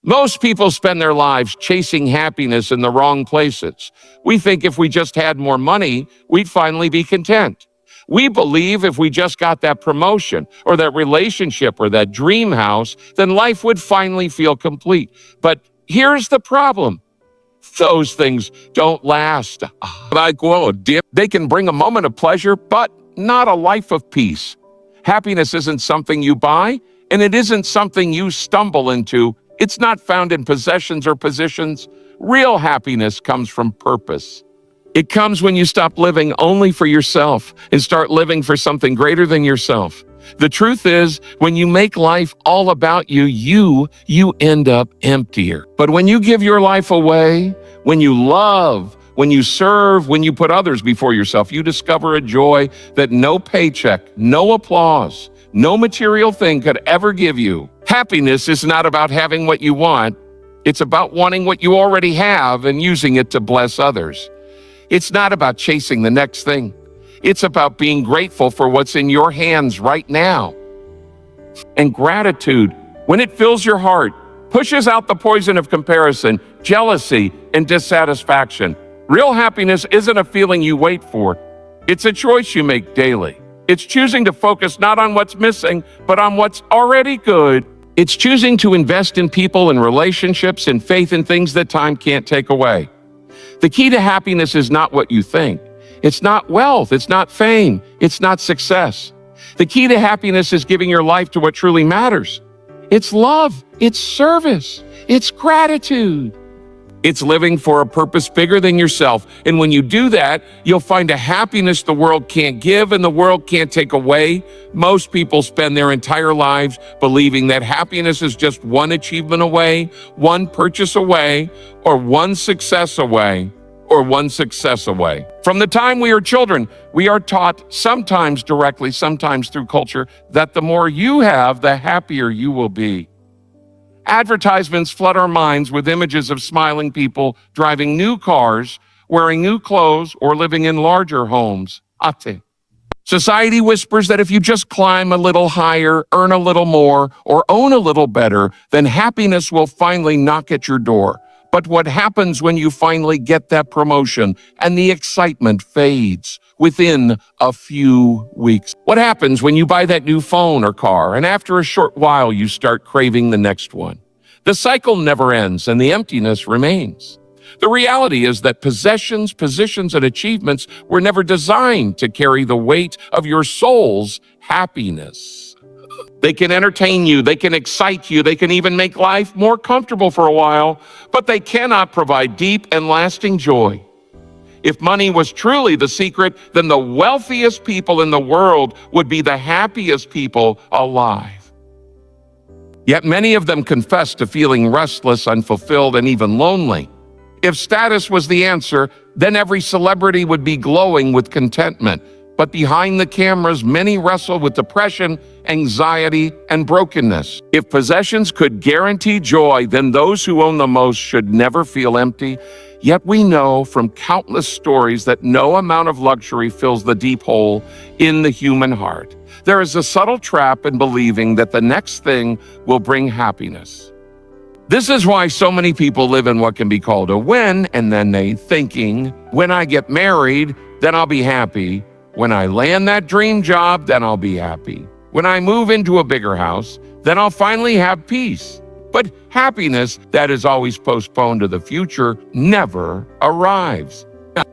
Most people spend their lives chasing happiness in the wrong places. We think if we just had more money, we'd finally be content. We believe if we just got that promotion or that relationship or that dream house, then life would finally feel complete. But here's the problem. Those things don't last. They can bring a moment of pleasure, but not a life of peace. Happiness isn't something you buy, and it isn't something you stumble into. It's not found in possessions or positions. Real happiness comes from purpose. It comes when you stop living only for yourself and start living for something greater than yourself. The truth is, when you make life all about you, you end up emptier. But when you give your life away, when you love, when you serve, when you put others before yourself, you discover a joy that no paycheck, no applause, no material thing could ever give you. Happiness is not about having what you want. It's about wanting what you already have and using it to bless others. It's not about chasing the next thing. It's about being grateful for what's in your hands right now. And gratitude, when it fills your heart, pushes out the poison of comparison, jealousy, and dissatisfaction. Real happiness isn't a feeling you wait for. It's a choice you make daily. It's choosing to focus not on what's missing, but on what's already good. It's choosing to invest in people and relationships and faith in things that time can't take away. The key to happiness is not what you think. It's not wealth. It's not fame. It's not success. The key to happiness is giving your life to what truly matters. It's love. It's service. It's gratitude. It's living for a purpose bigger than yourself. And when you do that, you'll find a happiness the world can't give and the world can't take away. Most people spend their entire lives believing that happiness is just one achievement away, one purchase away, or one success away, or one success away. From the time we are children, we are taught, sometimes directly, sometimes through culture, that the more you have, the happier you will be. Advertisements flood our minds with images of smiling people driving new cars, wearing new clothes, or living in larger homes. Society whispers that if you just climb a little higher, earn a little more, or own a little better, then happiness will finally knock at your door. But what happens when you finally get that promotion and the excitement fades within a few weeks? What happens when you buy that new phone or car and after a short while you start craving the next one? The cycle never ends and the emptiness remains. The reality is that possessions, positions, and achievements were never designed to carry the weight of your soul's happiness. They can entertain you, they can excite you, they can even make life more comfortable for a while, but they cannot provide deep and lasting joy. If money was truly the secret, then the wealthiest people in the world would be the happiest people alive. Yet many of them confess to feeling restless, unfulfilled, and even lonely. If status was the answer, then every celebrity would be glowing with contentment. But behind the cameras, many wrestle with depression, anxiety, and brokenness. If possessions could guarantee joy, then those who own the most should never feel empty. Yet we know from countless stories that no amount of luxury fills the deep hole in the human heart. There is a subtle trap in believing that the next thing will bring happiness. This is why so many people live in what can be called a when, and then they thinking, when I get married, then I'll be happy. When I land that dream job, then I'll be happy. When I move into a bigger house, then I'll finally have peace. But happiness that is always postponed to the future never arrives.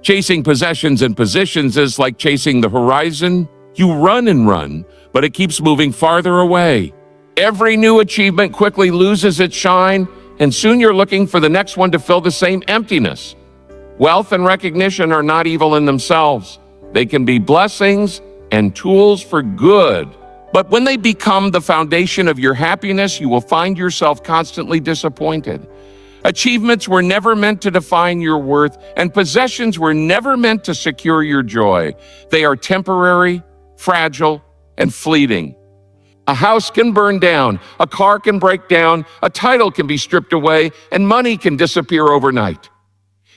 Chasing possessions and positions is like chasing the horizon. You run and run, but it keeps moving farther away. Every new achievement quickly loses its shine, and soon you're looking for the next one to fill the same emptiness. Wealth and recognition are not evil in themselves. They can be blessings and tools for good. But when they become the foundation of your happiness, you will find yourself constantly disappointed. Achievements were never meant to define your worth, and possessions were never meant to secure your joy. They are temporary, fragile, and fleeting. A house can burn down, a car can break down, a title can be stripped away, and money can disappear overnight.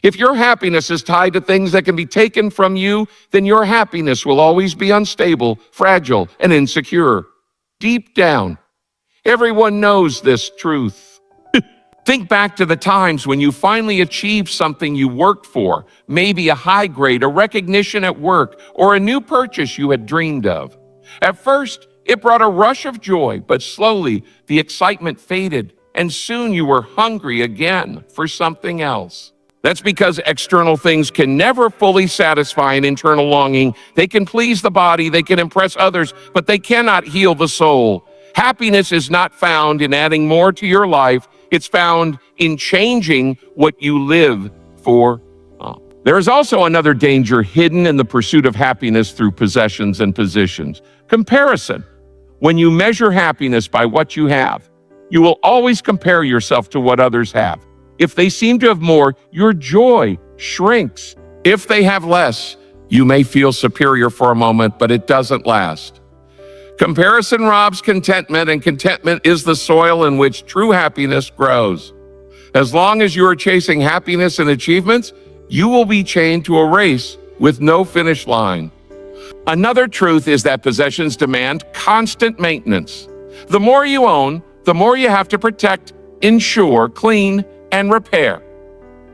If your happiness is tied to things that can be taken from you, then your happiness will always be unstable, fragile, and insecure. Deep down, everyone knows this truth. Think back to the times when you finally achieved something you worked for, maybe a high grade, a recognition at work, or a new purchase you had dreamed of. At first, it brought a rush of joy, but slowly the excitement faded, and soon you were hungry again for something else. That's because external things can never fully satisfy an internal longing. They can please the body, they can impress others, but they cannot heal the soul. Happiness is not found in adding more to your life. It's found in changing what you live for. There is also another danger hidden in the pursuit of happiness through possessions and positions: comparison. When you measure happiness by what you have, you will always compare yourself to what others have. If they seem to have more, your joy shrinks. If they have less, you may feel superior for a moment, but it doesn't last. Comparison robs contentment, and contentment is the soil in which true happiness grows. As long as you are chasing happiness and achievements, you will be chained to a race with no finish line. Another truth is that possessions demand constant maintenance. The more you own, the more you have to protect, insure, clean, and repair.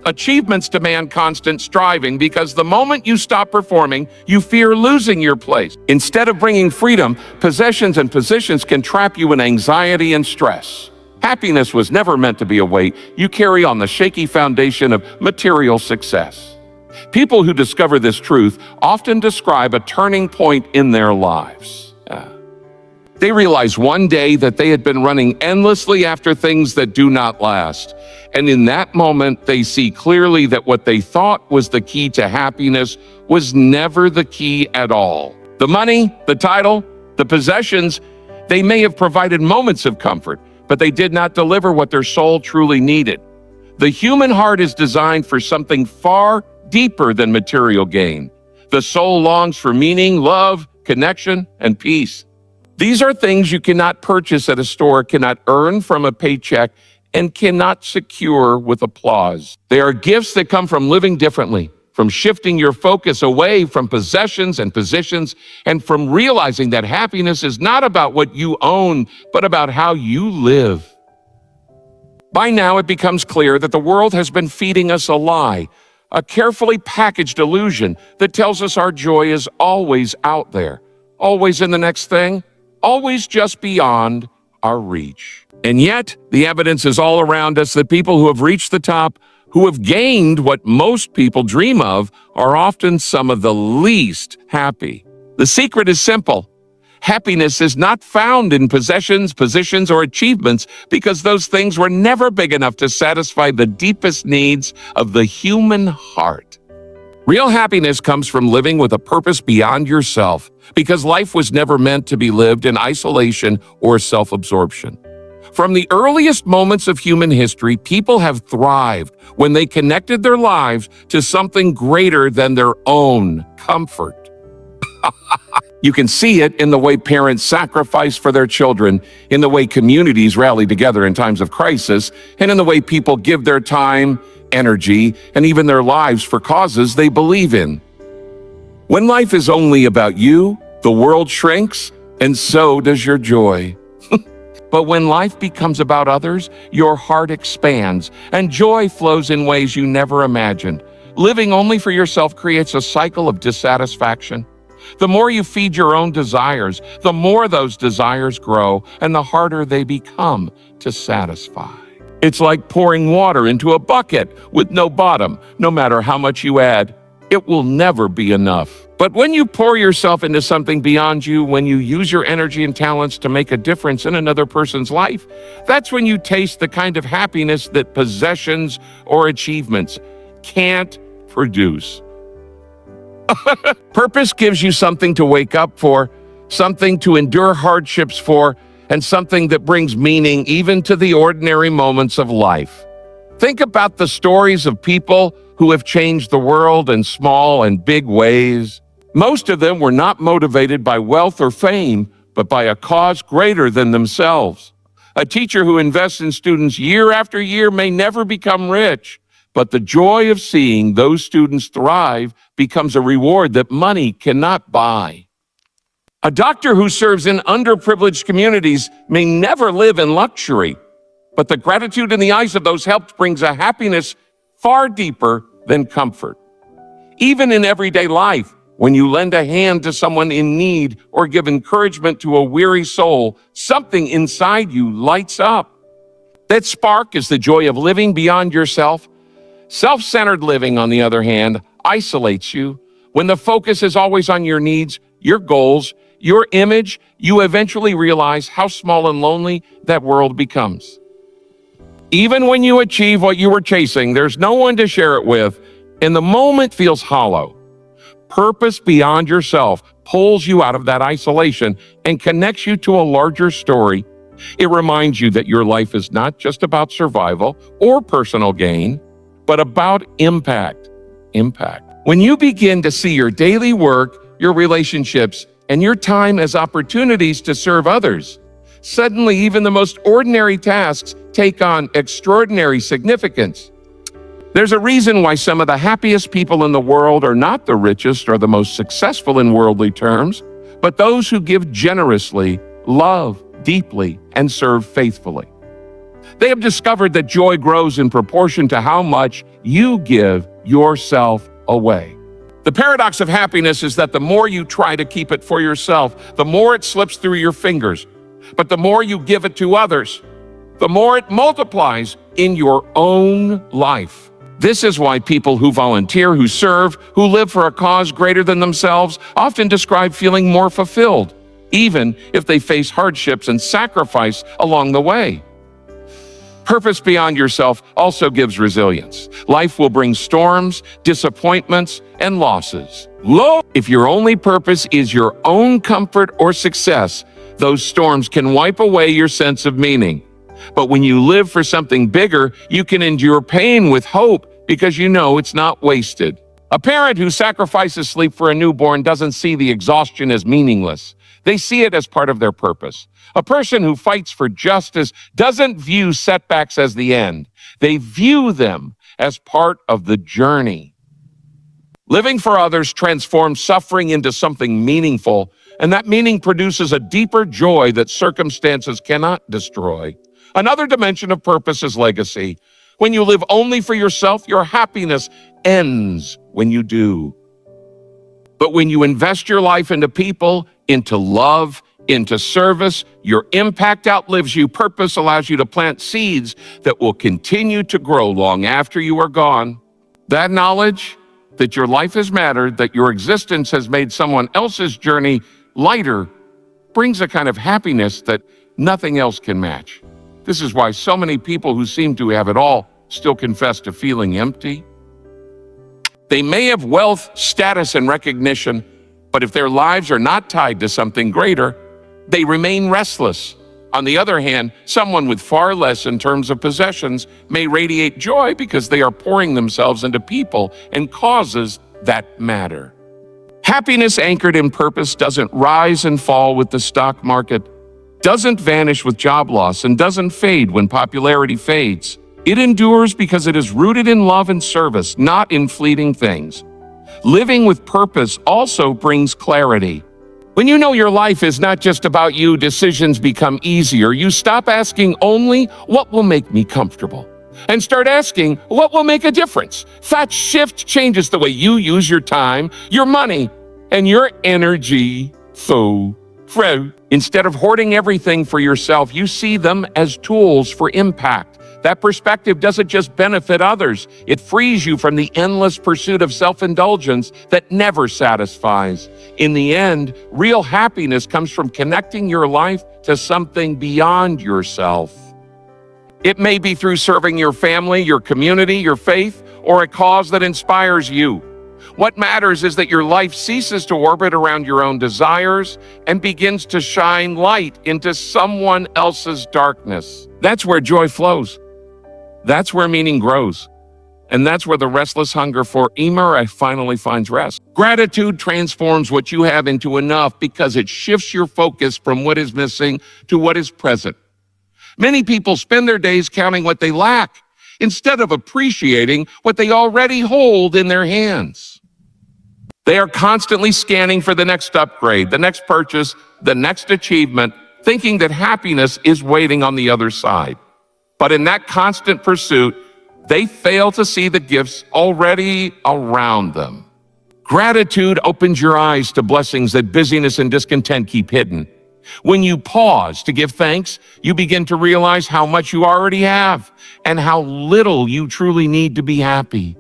Achievements demand constant striving because the moment you stop performing, you fear losing your place. Instead of bringing freedom, possessions and positions can trap you in anxiety and stress. Happiness was never meant to be a weight you carry on the shaky foundation of material success. People who discover this truth often describe a turning point in their lives. They realize one day that they had been running endlessly after things that do not last. And in that moment, they see clearly that what they thought was the key to happiness was never the key at all. The money, the title, the possessions, they may have provided moments of comfort, but they did not deliver what their soul truly needed. The human heart is designed for something far deeper than material gain. The soul longs for meaning, love, connection, and peace. These are things you cannot purchase at a store, cannot earn from a paycheck, and cannot secure with applause. They are gifts that come from living differently, from shifting your focus away from possessions and positions, and from realizing that happiness is not about what you own, but about how you live. By now, it becomes clear that the world has been feeding us a lie, a carefully packaged illusion that tells us our joy is always out there, always in the next thing, always just beyond our reach. And yet, the evidence is all around us that people who have reached the top, who have gained what most people dream of, are often some of the least happy. The secret is simple. Happiness is not found in possessions, positions, or achievements because those things were never big enough to satisfy the deepest needs of the human heart. Real happiness comes from living with a purpose beyond yourself, because life was never meant to be lived in isolation or self-absorption. From the earliest moments of human history, people have thrived when they connected their lives to something greater than their own comfort. You can see it in the way parents sacrifice for their children, in the way communities rally together in times of crisis, and in the way people give their time, energy, and even their lives for causes they believe in. When life is only about you, the world shrinks, and so does your joy. But when life becomes about others, your heart expands, and joy flows in ways you never imagined. Living only for yourself creates a cycle of dissatisfaction. The more you feed your own desires, the more those desires grow, and the harder they become to satisfy. It's like pouring water into a bucket with no bottom. No matter how much you add, it will never be enough. But when you pour yourself into something beyond you, when you use your energy and talents to make a difference in another person's life, that's when you taste the kind of happiness that possessions or achievements can't produce. Purpose gives you something to wake up for, something to endure hardships for, and something that brings meaning even to the ordinary moments of life. Think about the stories of people who have changed the world in small and big ways. Most of them were not motivated by wealth or fame, but by a cause greater than themselves. A teacher who invests in students year after year may never become rich, but the joy of seeing those students thrive becomes a reward that money cannot buy. A doctor who serves in underprivileged communities may never live in luxury, But the gratitude in the eyes of those helped brings a happiness far deeper than comfort. Even in everyday life, when you lend a hand to someone in need or give encouragement to a weary soul, something inside you lights up. That spark is the joy of living beyond yourself. Self-centered living, on the other hand, isolates you. When the focus is always on your needs, your goals, your image, you eventually realize how small and lonely that world becomes. Even when you achieve what you were chasing, there's no one to share it with, and the moment feels hollow. Purpose beyond yourself pulls you out of that isolation and connects you to a larger story. It reminds you that your life is not just about survival or personal gain, but about impact. When you begin to see your daily work, your relationships, and your time as opportunities to serve others, suddenly even the most ordinary tasks take on extraordinary significance. There's a reason why some of the happiest people in the world are not the richest or the most successful in worldly terms, but those who give generously, love deeply, and serve faithfully. They have discovered that joy grows in proportion to how much you give yourself away. The paradox of happiness is that the more you try to keep it for yourself, the more it slips through your fingers. But the more you give it to others, the more it multiplies in your own life. This is why people who volunteer, who serve, who live for a cause greater than themselves often describe feeling more fulfilled, even if they face hardships and sacrifice along the way. Purpose beyond yourself also gives resilience. Life will bring storms, disappointments, and losses. If your only purpose is your own comfort or success, those storms can wipe away your sense of meaning. But when you live for something bigger, you can endure pain with hope because you know it's not wasted. A parent who sacrifices sleep for a newborn doesn't see the exhaustion as meaningless. They see it as part of their purpose. A person who fights for justice doesn't view setbacks as the end. They view them as part of the journey. Living for others transforms suffering into something meaningful, and that meaning produces a deeper joy that circumstances cannot destroy. Another dimension of purpose is legacy. When you live only for yourself, your happiness ends when you do. But when you invest your life into people, into love, into service, your impact outlives you. Purpose allows you to plant seeds that will continue to grow long after you are gone. That knowledge that your life has mattered, that your existence has made someone else's journey lighter, brings a kind of happiness that nothing else can match. This is why so many people who seem to have it all still confess to feeling empty. They may have wealth, status, and recognition, but if their lives are not tied to something greater, they remain restless. On the other hand, someone with far less in terms of possessions may radiate joy because they are pouring themselves into people and causes that matter. Happiness anchored in purpose doesn't rise and fall with the stock market, doesn't vanish with job loss, and doesn't fade when popularity fades. It endures because it is rooted in love and service, not in fleeting things. Living with purpose also brings clarity. When you know your life is not just about you, decisions become easier. You stop asking only, what will make me comfortable? And start asking, what will make a difference? That shift changes the way you use your time, your money, and your energy. Instead of hoarding everything for yourself, you see them as tools for impact. That perspective doesn't just benefit others, it frees you from the endless pursuit of self-indulgence that never satisfies. In the end, real happiness comes from connecting your life to something beyond yourself. It may be through serving your family, your community, your faith, or a cause that inspires you. What matters is that your life ceases to orbit around your own desires and begins to shine light into someone else's darkness. That's where joy flows. That's where meaning grows. And that's where the restless hunger for more finally finds rest. Gratitude transforms what you have into enough because it shifts your focus from what is missing to what is present. Many people spend their days counting what they lack instead of appreciating what they already hold in their hands. They are constantly scanning for the next upgrade, the next purchase, the next achievement, thinking that happiness is waiting on the other side. But in that constant pursuit, they fail to see the gifts already around them. Gratitude opens your eyes to blessings that busyness and discontent keep hidden. When you pause to give thanks, you begin to realize how much you already have and how little you truly need to be happy.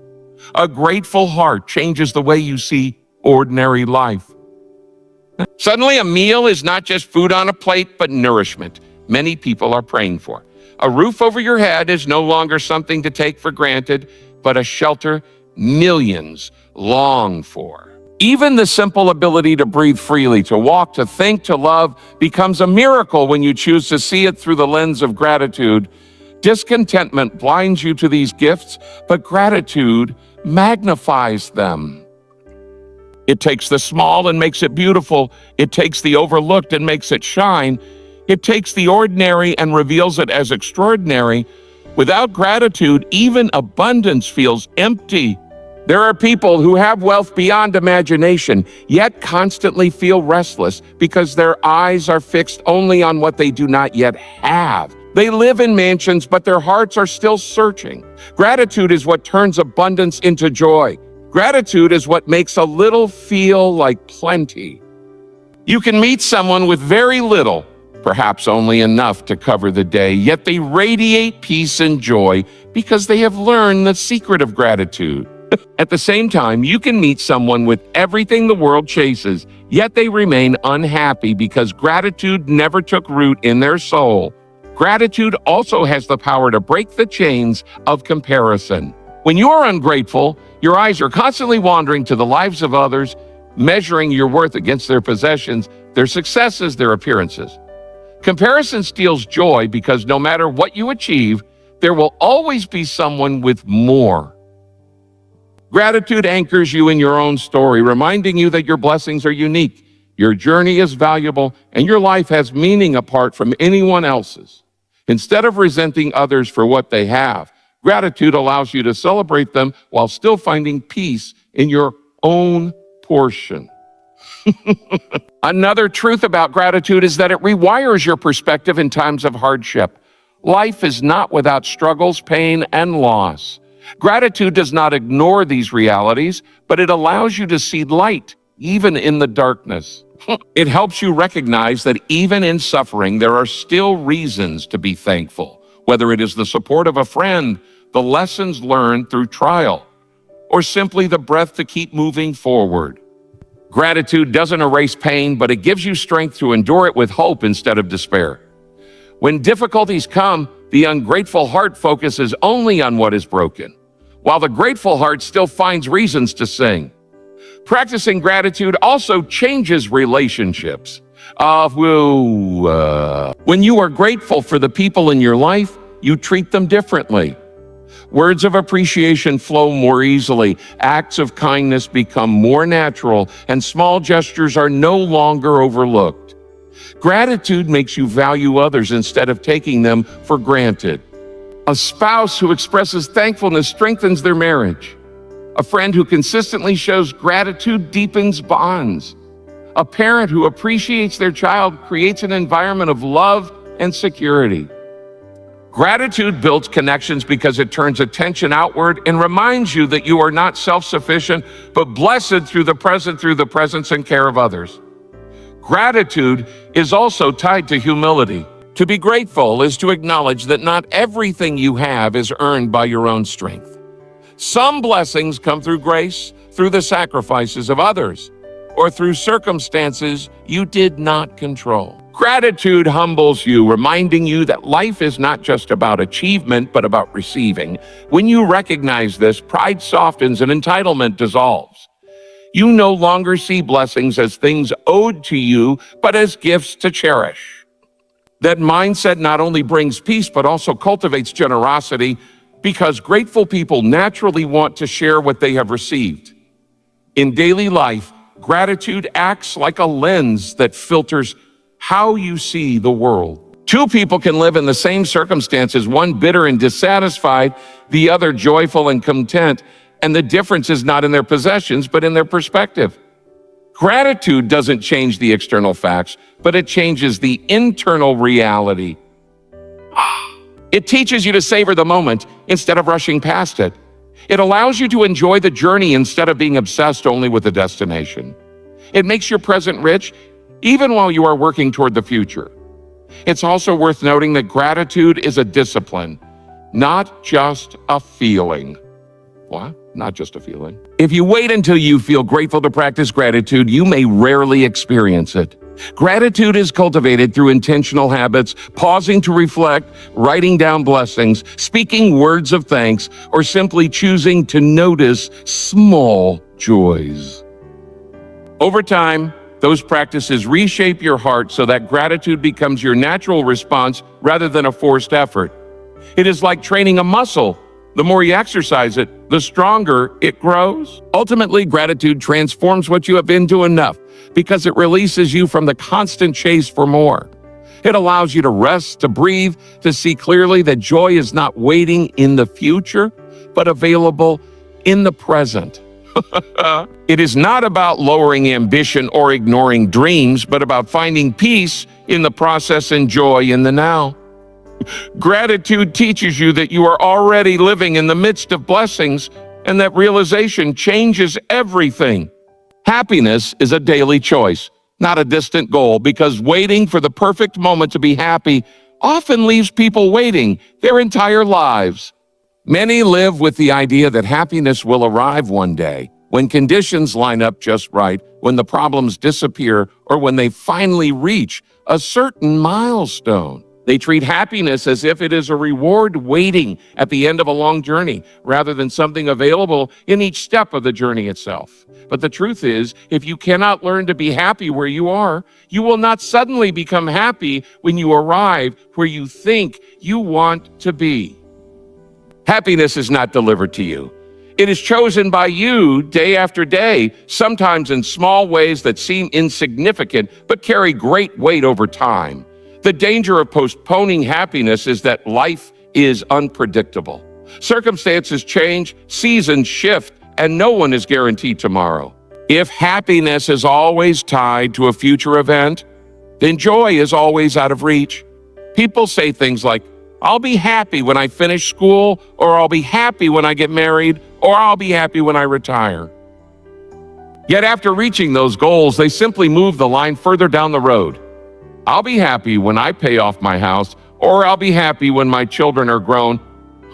A grateful heart changes the way you see ordinary life. Suddenly, a meal is not just food on a plate, but nourishment many people are praying for. A roof over your head is no longer something to take for granted, but a shelter millions long for. Even the simple ability to breathe freely, to walk, to think, to love becomes a miracle when you choose to see it through the lens of gratitude. Discontentment blinds you to these gifts, but gratitude magnifies them. It takes the small and makes it beautiful. It takes the overlooked and makes it shine. It takes the ordinary and reveals it as extraordinary. Without gratitude, even abundance feels empty. There are people who have wealth beyond imagination, yet constantly feel restless because their eyes are fixed only on what they do not yet have. They live in mansions, but their hearts are still searching. Gratitude is what turns abundance into joy. Gratitude is what makes a little feel like plenty. You can meet someone with very little, perhaps only enough to cover the day, yet they radiate peace and joy because they have learned the secret of gratitude. At the same time, you can meet someone with everything the world chases, yet they remain unhappy because gratitude never took root in their soul. Gratitude also has the power to break the chains of comparison. When you are ungrateful, your eyes are constantly wandering to the lives of others, measuring your worth against their possessions, their successes, their appearances. Comparison steals joy because no matter what you achieve, there will always be someone with more. Gratitude anchors you in your own story, reminding you that your blessings are unique, your journey is valuable, and your life has meaning apart from anyone else's. Instead of resenting others for what they have, gratitude allows you to celebrate them while still finding peace in your own portion. Another truth about gratitude is that it rewires your perspective in times of hardship. Life is not without struggles, pain, and loss. Gratitude does not ignore these realities, but it allows you to see light, even in the darkness. It helps you recognize that even in suffering, there are still reasons to be thankful, whether it is the support of a friend, the lessons learned through trial, or simply the breath to keep moving forward. Gratitude doesn't erase pain, but it gives you strength to endure it with hope instead of despair. When difficulties come, the ungrateful heart focuses only on what is broken, while the grateful heart still finds reasons to sing. Practicing gratitude also changes relationships. When you are grateful for the people in your life, you treat them differently. Words of appreciation flow more easily, acts of kindness become more natural, and small gestures are no longer overlooked. Gratitude makes you value others instead of taking them for granted. A spouse who expresses thankfulness strengthens their marriage. A friend who consistently shows gratitude deepens bonds. A parent who appreciates their child creates an environment of love and security. Gratitude builds connections because it turns attention outward and reminds you that you are not self-sufficient, but blessed through the presence and care of others. Gratitude is also tied to humility. To be grateful is to acknowledge that not everything you have is earned by your own strength. Some blessings come through grace, through the sacrifices of others, or through circumstances you did not control. Gratitude humbles you, reminding you that life is not just about achievement, but about receiving. When you recognize this, pride softens and entitlement dissolves. You no longer see blessings as things owed to you, but as gifts to cherish. That mindset not only brings peace, but also cultivates generosity, because grateful people naturally want to share what they have received. In daily life, gratitude acts like a lens that filters how you see the world. Two people can live in the same circumstances, one bitter and dissatisfied, the other joyful and content, and the difference is not in their possessions, but in their perspective. Gratitude doesn't change the external facts, but it changes the internal reality. It teaches you to savor the moment instead of rushing past it. It allows you to enjoy the journey instead of being obsessed only with the destination. It makes your present rich, even while you are working toward the future. It's also worth noting that gratitude is a discipline, not just a feeling. What? Not just a feeling. If you wait until you feel grateful to practice gratitude, you may rarely experience it. Gratitude is cultivated through intentional habits, pausing to reflect, writing down blessings, speaking words of thanks, or simply choosing to notice small joys. Over time, those practices reshape your heart so that gratitude becomes your natural response rather than a forced effort. It is like training a muscle. The more you exercise it, the stronger it grows. Ultimately, gratitude transforms what you have into enough because it releases you from the constant chase for more. It allows you to rest, to breathe, to see clearly that joy is not waiting in the future, but available in the present. It is not about lowering ambition or ignoring dreams, but about finding peace in the process and joy in the now. Gratitude teaches you that you are already living in the midst of blessings, and that realization changes everything. Happiness is a daily choice, not a distant goal, because waiting for the perfect moment to be happy often leaves people waiting their entire lives. Many live with the idea that happiness will arrive one day, when conditions line up just right, when the problems disappear, or when they finally reach a certain milestone. They treat happiness as if it is a reward waiting at the end of a long journey, rather than something available in each step of the journey itself. But the truth is, if you cannot learn to be happy where you are, you will not suddenly become happy when you arrive where you think you want to be. Happiness is not delivered to you. It is chosen by you day after day, sometimes in small ways that seem insignificant but carry great weight over time. The danger of postponing happiness is that life is unpredictable. Circumstances change, seasons shift, and no one is guaranteed tomorrow. If happiness is always tied to a future event, then joy is always out of reach. People say things like, I'll be happy when I finish school, or I'll be happy when I get married, or I'll be happy when I retire. Yet after reaching those goals, they simply move the line further down the road. I'll be happy when I pay off my house, or I'll be happy when my children are grown,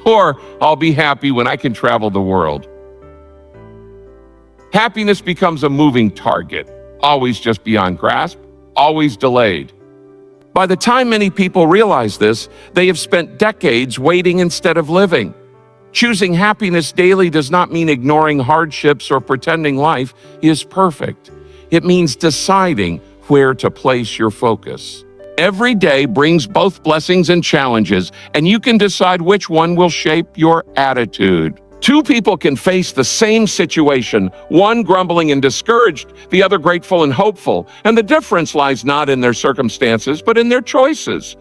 or I'll be happy when I can travel the world. Happiness becomes a moving target, always just beyond grasp, always delayed. By the time many people realize this, they have spent decades waiting instead of living. Choosing happiness daily does not mean ignoring hardships or pretending life is perfect. It means deciding where to place your focus. Every day brings both blessings and challenges, and you can decide which one will shape your attitude. Two people can face the same situation, one grumbling and discouraged, the other grateful and hopeful, and the difference lies not in their circumstances, but in their choices.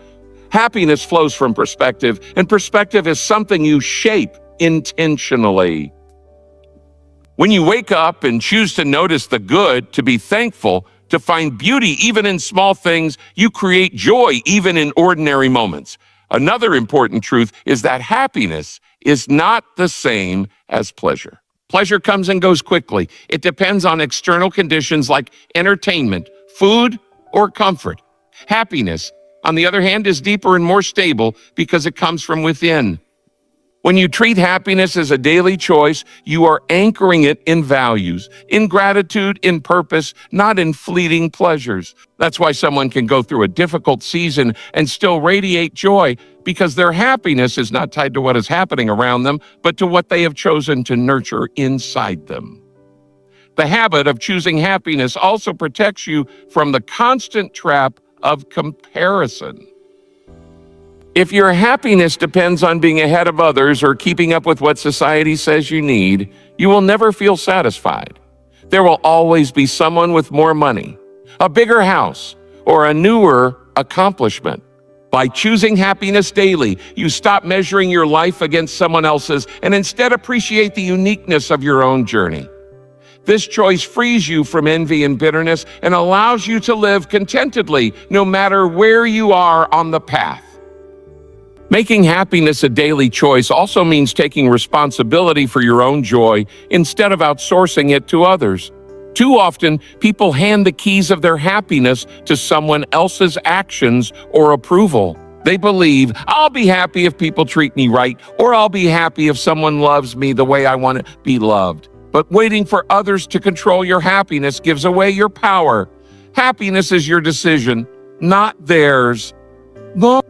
Happiness flows from perspective, and perspective is something you shape intentionally. When you wake up and choose to notice the good, to be thankful, to find beauty even in small things, you create joy even in ordinary moments. Another important truth is that happiness is not the same as pleasure. Pleasure comes and goes quickly. It depends on external conditions like entertainment, food, or comfort. Happiness, on the other hand, is deeper and more stable because it comes from within. When you treat happiness as a daily choice, you are anchoring it in values, in gratitude, in purpose, not in fleeting pleasures. That's why someone can go through a difficult season and still radiate joy, because their happiness is not tied to what is happening around them, but to what they have chosen to nurture inside them. The habit of choosing happiness also protects you from the constant trap of comparison. If your happiness depends on being ahead of others or keeping up with what society says you need, you will never feel satisfied. There will always be someone with more money, a bigger house, or a newer accomplishment. By choosing happiness daily, you stop measuring your life against someone else's and instead appreciate the uniqueness of your own journey. This choice frees you from envy and bitterness and allows you to live contentedly no matter where you are on the path. Making happiness a daily choice also means taking responsibility for your own joy instead of outsourcing it to others. Too often, people hand the keys of their happiness to someone else's actions or approval. They believe, I'll be happy if people treat me right, or I'll be happy if someone loves me the way I want to be loved. But waiting for others to control your happiness gives away your power. Happiness is your decision, not theirs.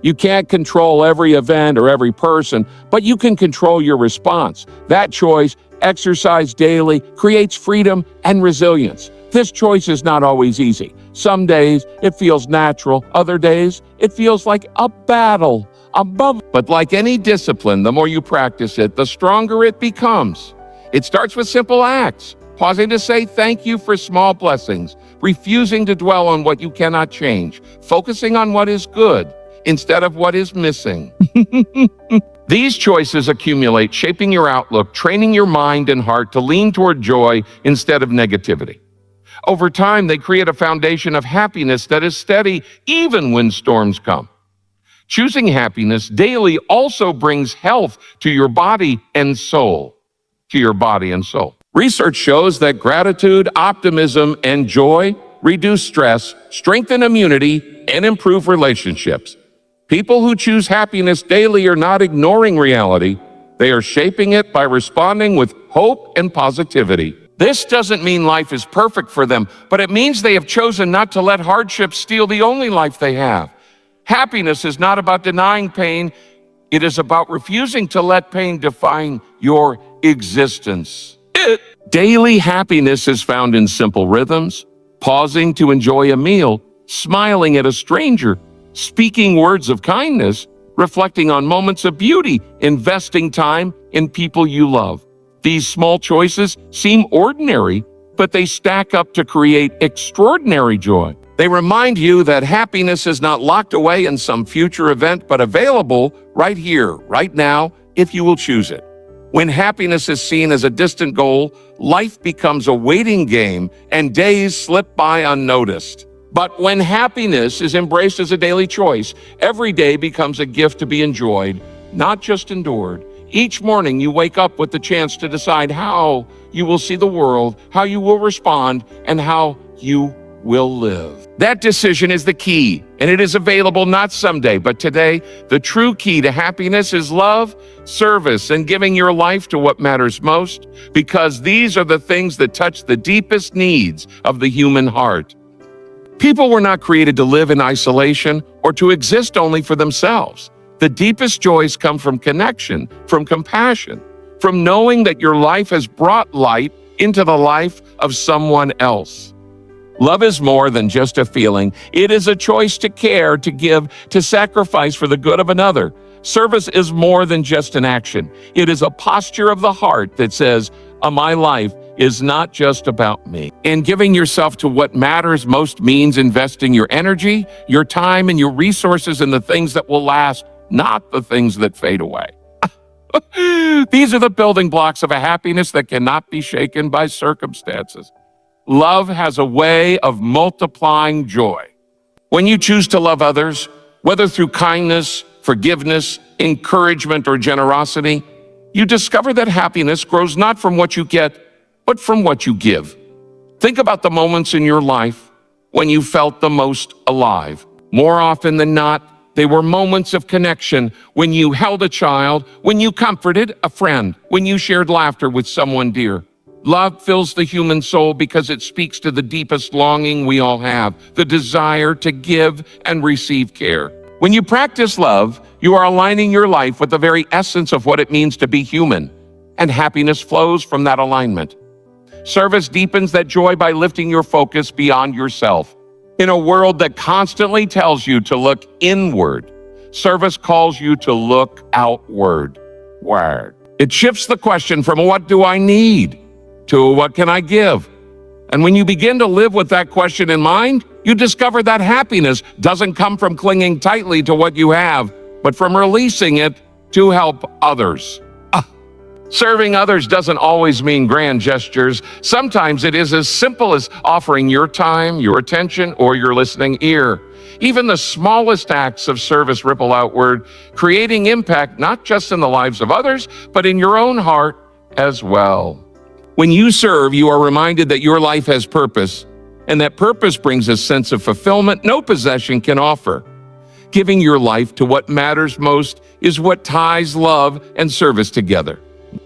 You can't control every event or every person, but you can control your response. That choice, exercised daily, creates freedom and resilience. This choice is not always easy. Some days it feels natural, other days it feels like a battle. But like any discipline, the more you practice it, the stronger it becomes. It starts with simple acts, pausing to say thank you for small blessings, refusing to dwell on what you cannot change, focusing on what is good instead of what is missing. These choices accumulate, shaping your outlook, training your mind and heart to lean toward joy instead of negativity. Over time, they create a foundation of happiness that is steady even when storms come. Choosing happiness daily also brings health to your body and soul. Research shows that gratitude, optimism, and joy reduce stress, strengthen immunity, and improve relationships. People who choose happiness daily are not ignoring reality. They are shaping it by responding with hope and positivity. This doesn't mean life is perfect for them, but it means they have chosen not to let hardship steal the only life they have. Happiness is not about denying pain. It is about refusing to let pain define your existence. Daily happiness is found in simple rhythms, pausing to enjoy a meal, smiling at a stranger, speaking words of kindness, reflecting on moments of beauty, investing time in people you love. These small choices seem ordinary, but they stack up to create extraordinary joy. They remind you that happiness is not locked away in some future event, but available right here, right now, if you will choose it. When happiness is seen as a distant goal, life becomes a waiting game and days slip by unnoticed. But when happiness is embraced as a daily choice, every day becomes a gift to be enjoyed, not just endured. Each morning you wake up with the chance to decide how you will see the world, how you will respond, and how you will live. That decision is the key, and it is available not someday, but today. The true key to happiness is love, service, and giving your life to what matters most, because these are the things that touch the deepest needs of the human heart. People were not created to live in isolation or to exist only for themselves. The deepest joys come from connection, from compassion, from knowing that your life has brought light into the life of someone else. Love is more than just a feeling. It is a choice to care, to give, to sacrifice for the good of another. Service is more than just an action. It is a posture of the heart that says, my life is not just about me. And giving yourself to what matters most means investing your energy, your time, and your resources in the things that will last, not the things that fade away. These are the building blocks of a happiness that cannot be shaken by circumstances. Love has a way of multiplying joy. When you choose to love others, whether through kindness, forgiveness, encouragement, or generosity, you discover that happiness grows not from what you get, but from what you give. Think about the moments in your life when you felt the most alive. More often than not, they were moments of connection, when you held a child, when you comforted a friend, when you shared laughter with someone dear. Love fills the human soul because it speaks to the deepest longing we all have, the desire to give and receive care. When you practice love, you are aligning your life with the very essence of what it means to be human, and happiness flows from that alignment. Service deepens that joy by lifting your focus beyond yourself. In a world that constantly tells you to look inward, service calls you to look outward. It shifts the question from what do I need to what can I give? And when you begin to live with that question in mind, you discover that happiness doesn't come from clinging tightly to what you have, but from releasing it to help others. Serving others doesn't always mean grand gestures. Sometimes it is as simple as offering your time, your attention, or your listening ear. Even the smallest acts of service ripple outward, creating impact not just in the lives of others, but in your own heart as well. When you serve, you are reminded that your life has purpose, and that purpose brings a sense of fulfillment no possession can offer. Giving your life to what matters most is what ties love and service together.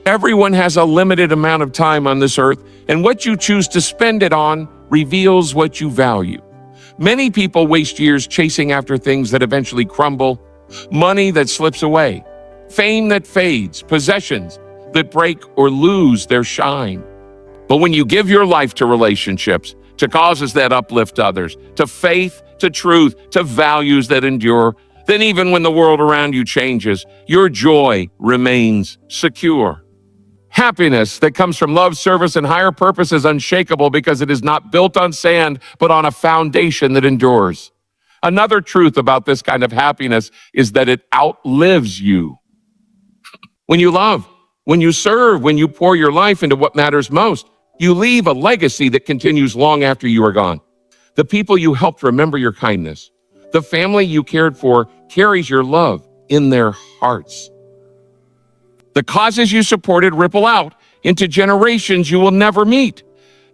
Everyone has a limited amount of time on this earth, and what you choose to spend it on reveals what you value. Many people waste years chasing after things that eventually crumble, money that slips away, fame that fades, possessions that break or lose their shine. But when you give your life to relationships, to causes that uplift others, to faith, to truth, to values that endure, then even when the world around you changes, your joy remains secure. Happiness that comes from love, service, and higher purpose is unshakable because it is not built on sand, but on a foundation that endures. Another truth about this kind of happiness is that it outlives you. When you love, when you serve, when you pour your life into what matters most, you leave a legacy that continues long after you are gone. The people you helped remember your kindness. The family you cared for carries your love in their hearts. The causes you supported ripple out into generations you will never meet.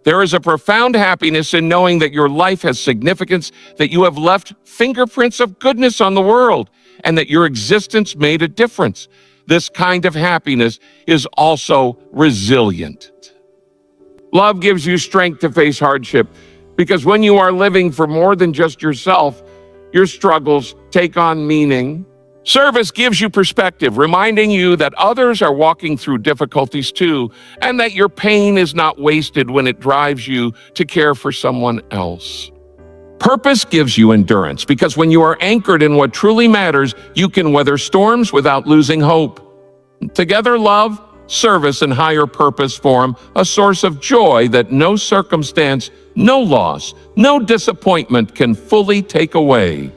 There is a profound happiness in knowing that your life has significance, that you have left fingerprints of goodness on the world, and that your existence made a difference. This kind of happiness is also resilient. Love gives you strength to face hardship, because when you are living for more than just yourself, your struggles take on meaning. Service gives you perspective, reminding you that others are walking through difficulties too, and that your pain is not wasted when it drives you to care for someone else. Purpose gives you endurance, because when you are anchored in what truly matters, you can weather storms without losing hope. Together, love, service, and higher purpose form a source of joy that no circumstance, no loss, no disappointment can fully take away.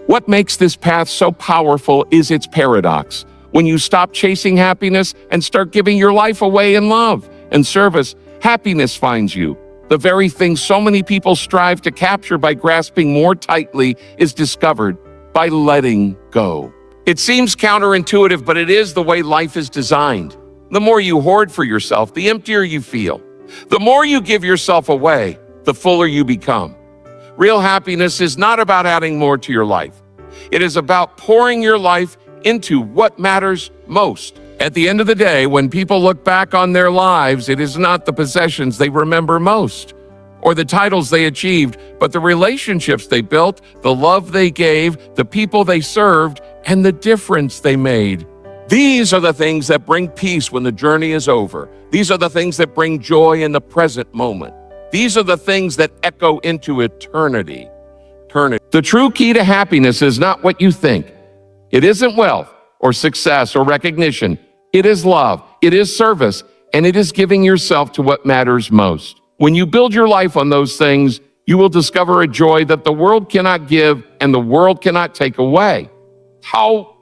What makes this path so powerful is its paradox. When you stop chasing happiness and start giving your life away in love and service, happiness finds you. The very thing so many people strive to capture by grasping more tightly is discovered by letting go. It seems counterintuitive, but it is the way life is designed. The more you hoard for yourself, the emptier you feel. The more you give yourself away, the fuller you become. Real happiness is not about adding more to your life. It is about pouring your life into what matters most. At the end of the day, when people look back on their lives, it is not the possessions they remember most or the titles they achieved, but the relationships they built, the love they gave, the people they served, and the difference they made. These are the things that bring peace when the journey is over. These are the things that bring joy in the present moment. These are the things that echo into eternity. The true key to happiness is not what you think. It isn't wealth or success or recognition. It is love, it is service, and it is giving yourself to what matters most. When you build your life on those things, you will discover a joy that the world cannot give and the world cannot take away. How